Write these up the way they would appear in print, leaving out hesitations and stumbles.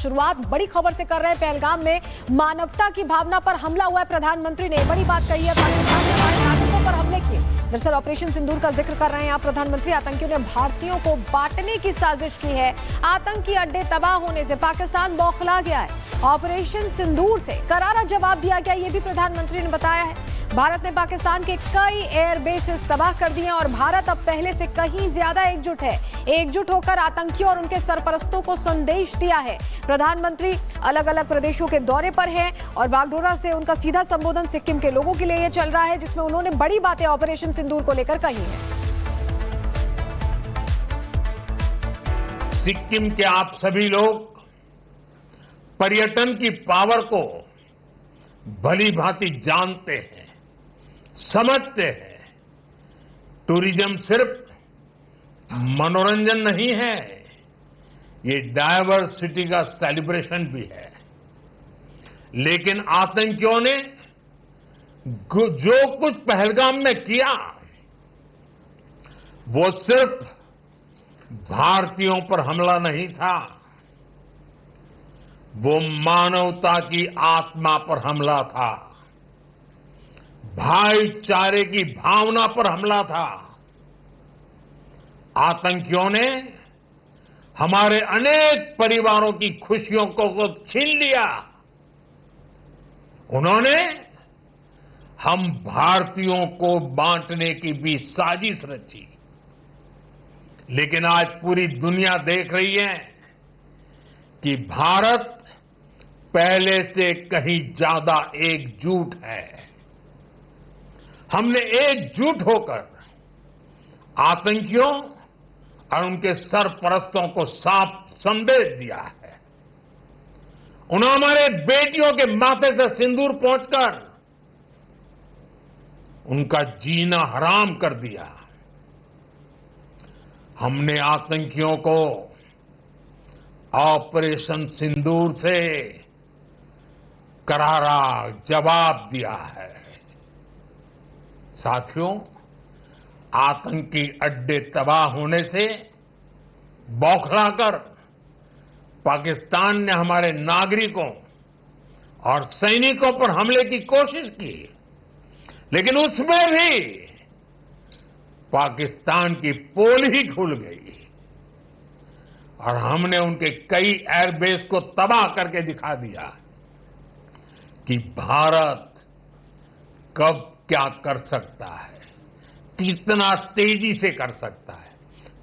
शुरुआत बड़ी खबर से कर रहे हैं। पहलगाम में मानवता की भावना पर हमला हुआ है। प्रधानमंत्री ने बड़ी बात कही है। पाकिस्तान ने हमारे नागरिकों पर हमले किए। दरअसल ऑपरेशन सिंदूर का जिक्र कर रहे हैं यहाँ प्रधानमंत्री। आतंकियों ने भारतीयों को बांटने की साजिश की है। आतंकी अड्डे तबाह होने से पाकिस्तान बौखला गया है। ऑपरेशन सिंदूर से करारा जवाब दिया गया, ये भी प्रधानमंत्री ने बताया है। भारत ने पाकिस्तान के कई एयर बेसेस तबाह कर दिए हैं और भारत अब पहले से कहीं ज्यादा एकजुट है। एकजुट होकर आतंकियों और उनके सरपरस्तों को संदेश दिया है। प्रधानमंत्री अलग अलग प्रदेशों के दौरे पर हैं और बागडोगरा से उनका सीधा संबोधन सिक्किम के लोगों के लिए ये चल रहा है, जिसमें उन्होंने बड़ी बातें ऑपरेशन सिंदूर को लेकर कही हैं। सिक्किम के आप सभी लोग पर्यटन की पावर को भली भांति जानते हैं, समझते हैं। टूरिज्म सिर्फ मनोरंजन नहीं है, ये डायवर्सिटी का सेलिब्रेशन भी है। लेकिन आतंकियों ने जो कुछ पहलगाम में किया वो सिर्फ भारतीयों पर हमला नहीं था, वो मानवता की आत्मा पर हमला था, भाईचारे की भावना पर हमला था। आतंकियों ने हमारे अनेक परिवारों की खुशियों को छीन लिया। उन्होंने हम भारतीयों को बांटने की भी साजिश रची। लेकिन आज पूरी दुनिया देख रही है कि भारत पहले से कहीं ज्यादा एकजुट है। हमने एकजुट होकर आतंकियों और उनके सरपरस्तों को साफ संदेश दिया है। उन्होंने हमारे बेटियों के माथे से सिंदूर पहुंचकर उनका जीना हराम कर दिया। हमने आतंकियों को ऑपरेशन सिंदूर से करारा जवाब दिया है। साथियों, आतंकी अड्डे तबाह होने से बौखलाकर पाकिस्तान ने हमारे नागरिकों और सैनिकों पर हमले की कोशिश की, लेकिन उसमें भी पाकिस्तान की पोल ही खुल गई और हमने उनके कई एयरबेस को तबाह करके दिखा दिया कि भारत कब क्या कर सकता है, कितना तेजी से कर सकता है,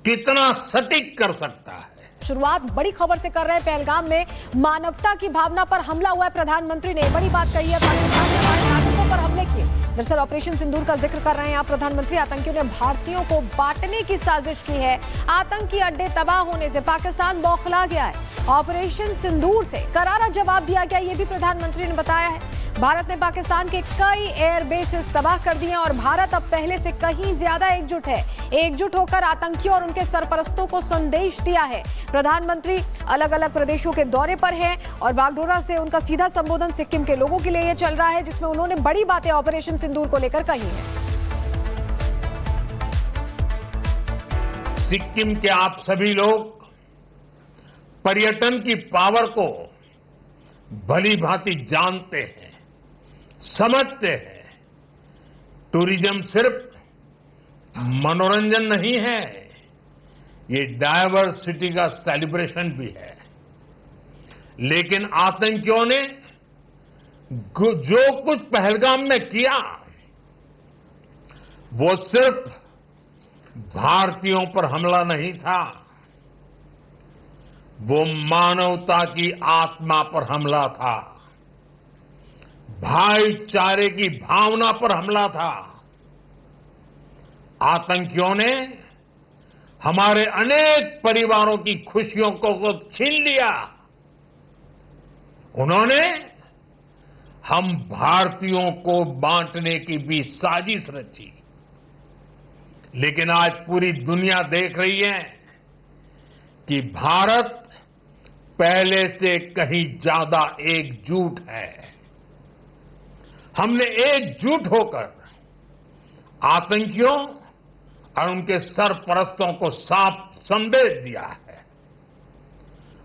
कितना सटीक कर सकता है। शुरुआत बड़ी खबर से कर रहे हैं। पहलगाम में मानवता की भावना पर हमला हुआ है। प्रधानमंत्री ने बड़ी बात कही है। पाकिस्तान ने हमारे नागरिकों पर हमले किए। दरअसल ऑपरेशन सिंदूर का जिक्र कर रहे हैं यहाँ प्रधानमंत्री। आतंकियों ने भारतीयों को बांटने की साजिश की है। आतंकी अड्डे तबाह होने से पाकिस्तान बौखला गया है। ऑपरेशन सिंदूर से करारा जवाब दिया गया, ये भी प्रधानमंत्री ने बताया है। भारत ने पाकिस्तान के कई एयर बेसेस तबाह कर दिए हैं और भारत अब पहले से कहीं ज्यादा एकजुट है। एकजुट होकर आतंकियों और उनके सरपरस्तों को संदेश दिया है। प्रधानमंत्री अलग अलग प्रदेशों के दौरे पर हैं और बागडोगरा से उनका सीधा संबोधन सिक्किम के लोगों के लिए ये चल रहा है, जिसमें उन्होंने बड़ी बातें ऑपरेशन सिंदूर को लेकर कही हैं। सिक्किम के आप सभी लोग पर्यटन की पावर को भली भांति जानते हैं, समझते हैं। टूरिज्म सिर्फ मनोरंजन नहीं है, ये डायवर्सिटी का सेलिब्रेशन भी है। लेकिन आतंकियों ने जो कुछ पहलगाम में किया वो सिर्फ भारतीयों पर हमला नहीं था, वो मानवता की आत्मा पर हमला था, भाईचारे की भावना पर हमला था। आतंकियों ने हमारे अनेक परिवारों की खुशियों को छीन लिया। उन्होंने हम भारतीयों को बांटने की भी साजिश रची। लेकिन आज पूरी दुनिया देख रही है कि भारत पहले से कहीं ज्यादा एकजुट है। हमने एकजुट होकर आतंकियों और उनके सरपरस्तों को साफ संदेश दिया है।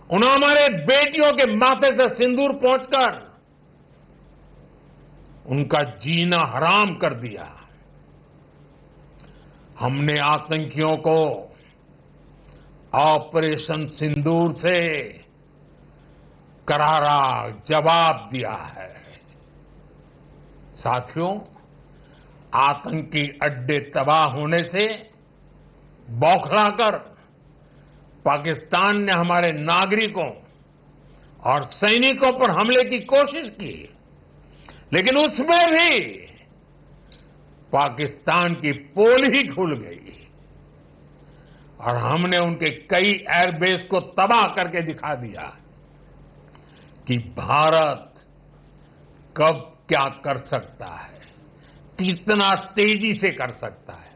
उन्होंने हमारे बेटियों के माथे से सिंदूर पोंछकर उनका जीना हराम कर दिया। हमने आतंकियों को ऑपरेशन सिंदूर से करारा जवाब दिया है। साथियों, आतंकी अड्डे तबाह होने से बौखलाकर पाकिस्तान ने हमारे नागरिकों और सैनिकों पर हमले की कोशिश की, लेकिन उसमें भी पाकिस्तान की पोल ही खुल गई और हमने उनके कई एयरबेस को तबाह करके दिखा दिया कि भारत कब क्या कर सकता है, कितना तेजी से कर सकता है,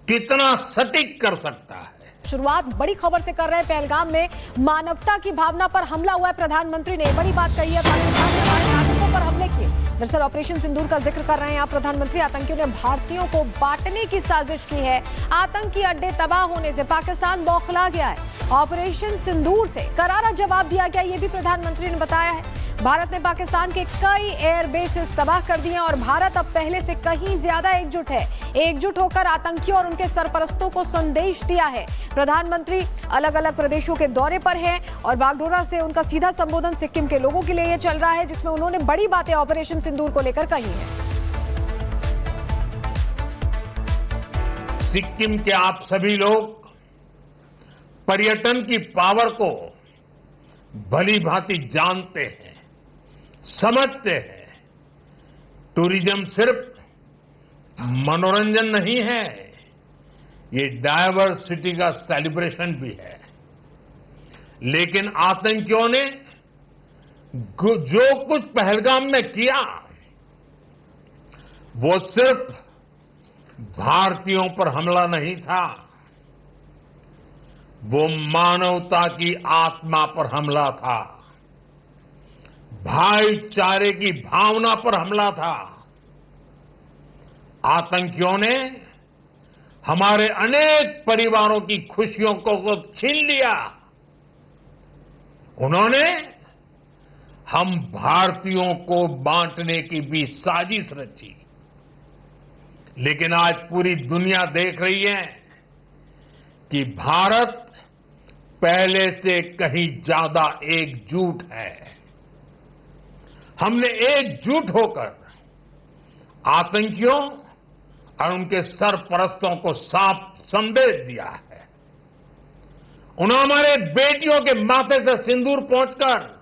कितना सटीक कर सकता है। शुरुआत बड़ी खबर से कर रहे हैं। पहलगाम में मानवता की भावना पर हमला हुआ है। प्रधानमंत्री ने बड़ी बात कही है। पाकिस्तान ने हमारे नागरिकों पर हमले किए। दरअसल ऑपरेशन सिंदूर का जिक्र कर रहे हैं आप प्रधानमंत्री। आतंकियों ने भारतीयों को बांटने की साजिश की है। आतंकी अड्डे तबाह होने से पाकिस्तान बौखला गया है। ऑपरेशन सिंदूर से करारा जवाब दिया गया, ये भी प्रधानमंत्री ने बताया है। भारत ने पाकिस्तान के कई एयर बेसेस तबाह कर दिए और भारत अब पहले से कहीं ज्यादा एकजुट है। एकजुट होकर आतंकियों और उनके सरपरस्तों को संदेश दिया है। प्रधानमंत्री अलग अलग प्रदेशों के दौरे पर हैं और बागडोगरा से उनका सीधा संबोधन सिक्किम के लोगों के लिए ये चल रहा है, जिसमें उन्होंने बड़ी बातें ऑपरेशन सिंदूर को लेकर कही हैं। सिक्किम के आप सभी लोग पर्यटन की पावर को भली भांति जानते हैं, समझते हैं। टूरिज्म सिर्फ मनोरंजन नहीं है, ये डायवर्सिटी का सेलिब्रेशन भी है। लेकिन आतंकियों ने जो कुछ पहलगाम में किया, वो सिर्फ भारतीयों पर हमला नहीं था, वो मानवता की आत्मा पर हमला था, भाईचारे की भावना पर हमला था। आतंकियों ने हमारे अनेक परिवारों की खुशियों को छीन लिया। उन्होंने हम भारतीयों को बांटने की भी साजिश रची। लेकिन आज पूरी दुनिया देख रही है कि भारत पहले से कहीं ज्यादा एकजुट है। हमने एकजुट होकर आतंकियों और उनके सरपरस्तों को साफ संदेश दिया है। उन्होंने हमारे बेटियों के माथे से सिंदूर पोंछकर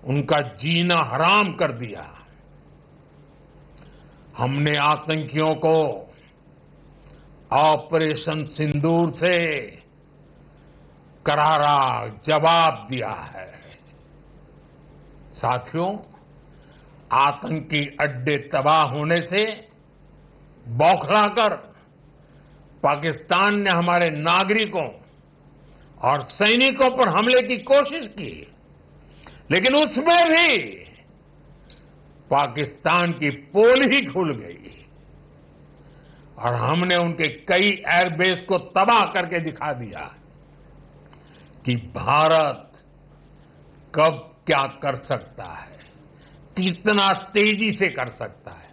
उनका जीना हराम कर दिया। हमने आतंकियों को ऑपरेशन सिंदूर से करारा जवाब दिया है। साथियों, आतंकी अड्डे तबाह होने से बौखलाकर पाकिस्तान ने हमारे नागरिकों और सैनिकों पर हमले की कोशिश की, लेकिन उसमें भी पाकिस्तान की पोल ही खुल गई और हमने उनके कई एयरबेस को तबाह करके दिखा दिया कि भारत कब क्या कर सकता है, कितना तेजी से कर सकता है,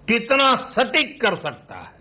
कितना सटीक कर सकता है।